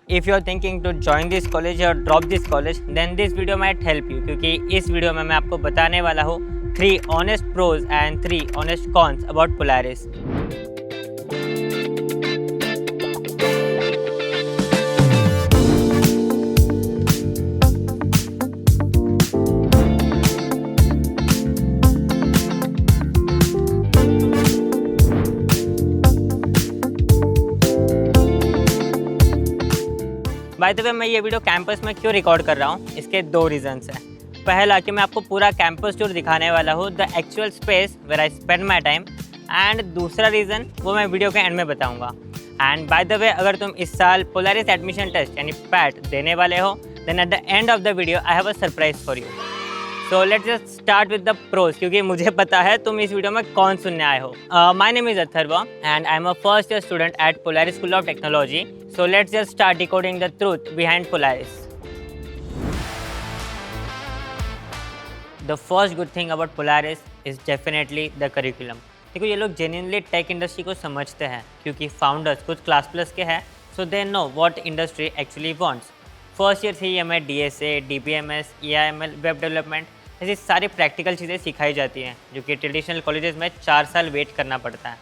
If you are thinking to join this college or drop this college, then this video might help you क्योंकि इस video में मैं आपको बताने वाला हूँ 3 honest pros and 3 honest cons about Polaris. By the way मैं ये वीडियो कैंपस में क्यों रिकॉर्ड कर रहा हूँ, इसके 2 रीजंस हैं. पहला कि मैं आपको पूरा कैंपस टूर दिखाने वाला हूँ, the actual space where I spend my time. And दूसरा रीज़न वो मैं वीडियो के एंड में बताऊँगा. एंड बाय द वे अगर तुम इस साल पोलारिस एडमिशन टेस्ट यानी पैट देने वाले हो, then at the end of the video I have a surprise for you. So let's just start with the pros क्योंकि मुझे पता है तुम इस वीडियो में कौन सुनने आए हो. My name is Atharva and I am a first year student at Polaris School of technology. So let's just start decoding the truth behind Polaris. The first good thing about Polaris is definitely the curriculum. देखो ये लोग genuinely tech industry को समझते हैं क्योंकि founders कुछ class plus के हैं, so they know what industry actually wants. First year से ही हमें DSA, DBMS, EIML, web development ऐसी सारी प्रैक्टिकल चीज़ें सिखाई जाती हैं जो कि ट्रेडिशनल कॉलेजेस में 4 साल वेट करना पड़ता है.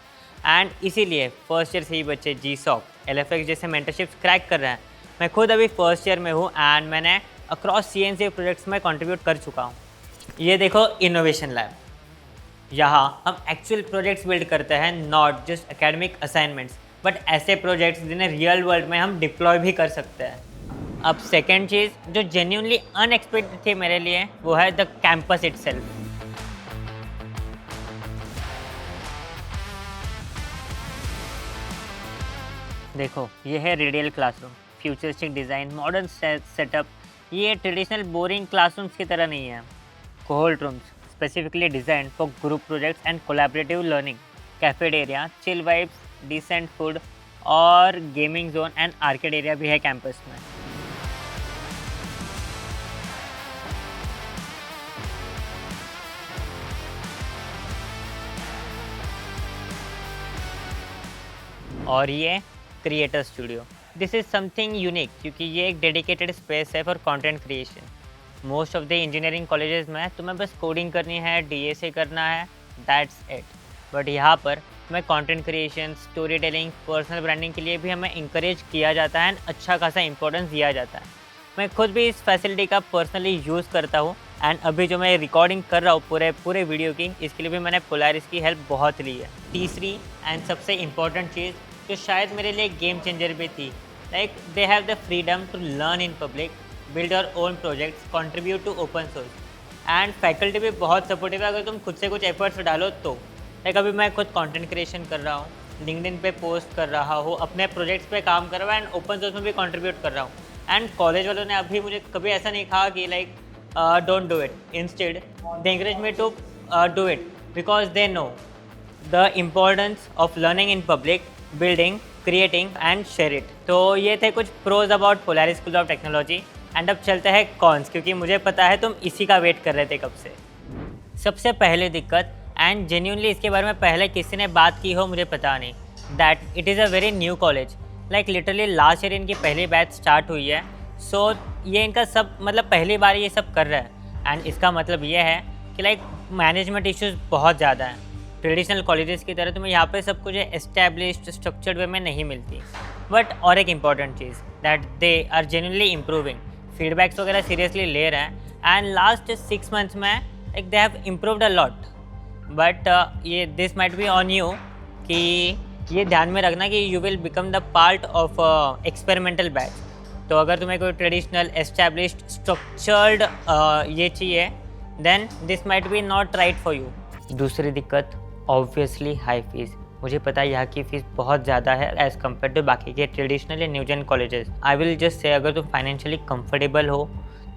एंड इसीलिए फर्स्ट ईयर से ही बच्चे GSOC, LFX जैसे मेंटरशिप्स क्रैक कर रहे हैं. मैं खुद अभी फर्स्ट ईयर में हूँ एंड मैंने अक्रॉस CNC प्रोजेक्ट्स में कंट्रीब्यूट कर चुका हूँ. ये देखो इनोवेशन लैब. यहाँ हम एक्चुअल प्रोजेक्ट्स बिल्ड करते हैं, not just academic assignments, but ऐसे प्रोजेक्ट्स जिन्हें रियल वर्ल्ड में हम डिप्लॉय भी कर सकते हैं. अब सेकेंड चीज़ जो जेन्युइनली अनएक्सपेक्टेड थी मेरे लिए, वो है द कैंपस इटसेल्फ. देखो ये है radial classroom, futuristic design, modern setup. ये ट्रेडिशनल बोरिंग क्लासरूम्स की तरह नहीं है. Cohort rooms specifically design for group projects and collaborative learning. Cafeteria, chill vibes, decent food और gaming zone and arcade area भी है कैंपस में. और ये creator studio. This is something unique क्योंकि ये एक डेडिकेटेड स्पेस है for content creation. Most of the engineering colleges में तुम्हें बस कोडिंग करनी है, DSA करना है, दैट्स इट. बट यहाँ पर हमें content creation, story telling, personal branding के लिए भी हमें इंकरेज किया जाता है एंड अच्छा खासा इंपॉर्टेंस दिया जाता है. मैं खुद भी इस फैसिलिटी का पर्सनली यूज़ करता हूँ एंड अभी जो मैं रिकॉर्डिंग कर रहा हूँ पूरे वीडियो की, इसके लिए भी मैंने पोलारिस की हेल्प बहुत ली है. तीसरी एंड सबसे इम्पॉर्टेंट चीज़ जो शायद मेरे लिए गेम चेंजर भी थी, like they have the freedom to learn in public, build your own projects, contribute to open source. And faculty भी बहुत सपोर्टिव है अगर तुम खुद से कुछ एफर्ट्स डालो तो. लाइक अभी मैं खुद कंटेंट क्रिएशन कर रहा हूँ, लिंक्डइन पे पोस्ट कर रहा हूँ, अपने प्रोजेक्ट्स पे काम कर रहा हूँ एंड ओपन सोर्स में भी कंट्रीब्यूट कर रहा हूँ. एंड कॉलेज वालों ने अभी मुझे कभी ऐसा नहीं कहा कि like don't do it. Instead they encourage me to do it because they know the importance of learning in public, building, creating and share it. तो ये थे कुछ pros about Polaris School of Technology. And अब चलते हैं cons क्योंकि मुझे पता है तुम इसी का वेट कर रहे थे कब से. सबसे पहले दिक्कत, एंड जेन्युइनली इसके बारे में पहले किसी ने बात की हो मुझे पता नहीं, that it is a very new college. Like literally last year इनकी पहली बैच स्टार्ट हुई है. सो ये इनका सब मतलब पहली बार ये सब कर रहा है. एंड इसका मतलब ये है कि लाइक मैनेजमेंट इश्यूज़ बहुत ज़्यादा हैं. ट्रेडिशनल कॉलेजेस की तरह तुम्हें यहाँ पे सब कुछ एस्टैब्लिश्ड स्ट्रक्चर्ड वे में नहीं मिलती. बट और एक इम्पॉर्टेंट चीज़, that they are genuinely improving, feedbacks वगैरह सीरियसली ले रहे हैं. एंड लास्ट 6 मंथ्स में like they have improved a lot. But ये this might be on you कि ये ध्यान में रखना कि you will become the part of experimental batch. तो अगर तुम्हें कोई ट्रेडिशनल एस्टैब्लिश्ड स्ट्रक्चर्ड ये चाहिए, then this might be not right for you. दूसरी दिक्कत ऑब्वियसली हाई फीस. मुझे पता है यहाँ की फ़ीस बहुत ज़्यादा है एज़ कम्पेयर टू बाकी के ट्रेडिशनल या new gen colleges. I will just say अगर तुम फाइनेंशियली कंफर्टेबल हो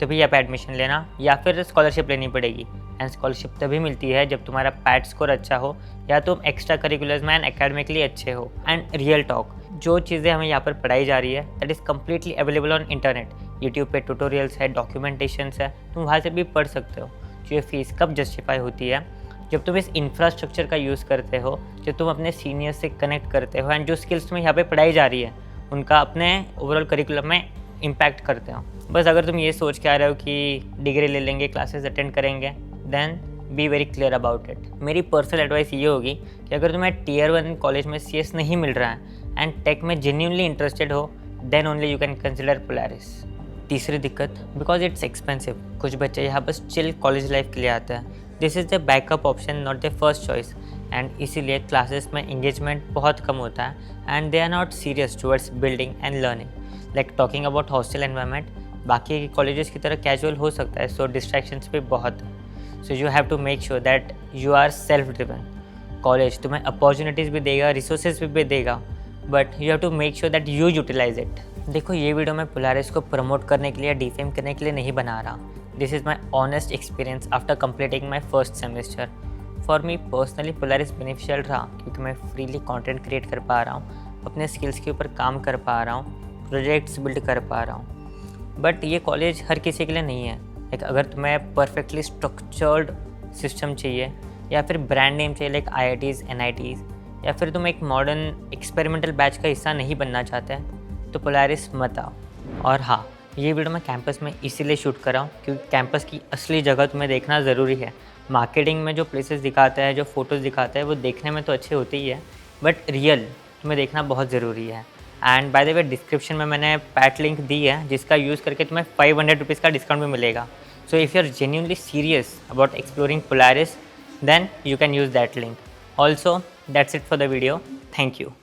तभी यहाँ पे एडमिशन लेना या फिर स्कॉलरशिप लेनी पड़ेगी. एंड स्कॉलरशिप तभी मिलती है जब तुम्हारा पैट स्कोर अच्छा हो या तुम एक्स्ट्रा करिकुलर्स में एंड एकेडमिकली अच्छे हो. एंड रियल टॉक, जो चीज़ें हमें यहाँ पर पढ़ाई जा रही है that is completely available on internet. YouTube पे ट्यूटोरियल्स है, डॉक्यूमेंटेशंस है, तुम वहाँ से भी पढ़ सकते हो. जो ये फ़ीस कब जस्टिफाई होती है, जब तुम इस इंफ्रास्ट्रक्चर का यूज़ करते हो, जब तुम अपने सीनियर से कनेक्ट करते हो एंड जो स्किल्स तुम्हें यहाँ पे पढ़ाई जा रही है उनका अपने ओवरऑल करिकुलम में इम्पैक्ट करते हो। बस अगर तुम ये सोच के आ रहे हो कि डिग्री ले लेंगे, क्लासेस अटेंड करेंगे, then be very clear about it. मेरी पर्सनल एडवाइस ये होगी कि अगर तुम्हें टियर 1 कॉलेज में CS नहीं मिल रहा है एंड टेक में जेन्युइनली इंटरेस्टेड हो, then only you can consider Polaris. तीसरी दिक्कत, बिकॉज इट्स एक्सपेंसिव। कुछ बच्चे यहाँ बस चिल कॉलेज लाइफ के लिए आते हैं। This is the backup option, not the first choice, and इसीलिए क्लासेस में इंगेजमेंट बहुत कम होता है and they are not serious towards building and learning. Like talking about hostel environment, बाकी कॉलेजेस की तरह कैजुअल हो सकता है, सो डिस्ट्रैक्शंस भी बहुत है। So you have to make sure that you are self driven. College तुम्हें अपॉर्चुनिटीज़ भी देगा, रिसोर्सेज भी देगा, but you have to make sure that you utilise it. देखो, ये वीडियो मैं पोलारिस को प्रमोट करने के लिए, डिफेम करने के लिए नहीं बना रहा। This is my honest experience after completing my first semester. For me personally Polaris beneficial रहा क्योंकि मैं फ्रीली कंटेंट क्रिएट कर पा रहा हूँ, अपने स्किल्स के ऊपर काम कर पा रहा हूँ, प्रोजेक्ट्स बिल्ड कर पा रहा हूँ। बट ये कॉलेज हर किसी के लिए नहीं है। लाइक अगर तुम्हें परफेक्टली स्ट्रक्चर्ड सिस्टम चाहिए या फिर ब्रांड नेम चाहिए लाइक IITs, NITs, या फिर तुम एक मॉडर्न एक्सपेरिमेंटल बैच का हिस्सा नहीं बनना चाहते तो पोलारिस मत आओ। और हाँ, ये वीडियो मैं कैंपस में इसीलिए शूट कर रहा हूँ क्योंकि कैंपस की असली जगह तुम्हें देखना ज़रूरी है। मार्केटिंग में जो प्लेसेस दिखाता है, जो फोटोज़ दिखाता है, वो देखने में तो अच्छे होते ही है, बट रियल तुम्हें देखना बहुत ज़रूरी है। And by the way, description में मैंने पैट लिंक दी है जिसका यूज़ करके तुम्हें 500 रुपीज़ का डिस्काउंट भी मिलेगा। So if you are genuinely serious about exploring Polaris, then you can use that link. Also, that's it for the video. Thank you.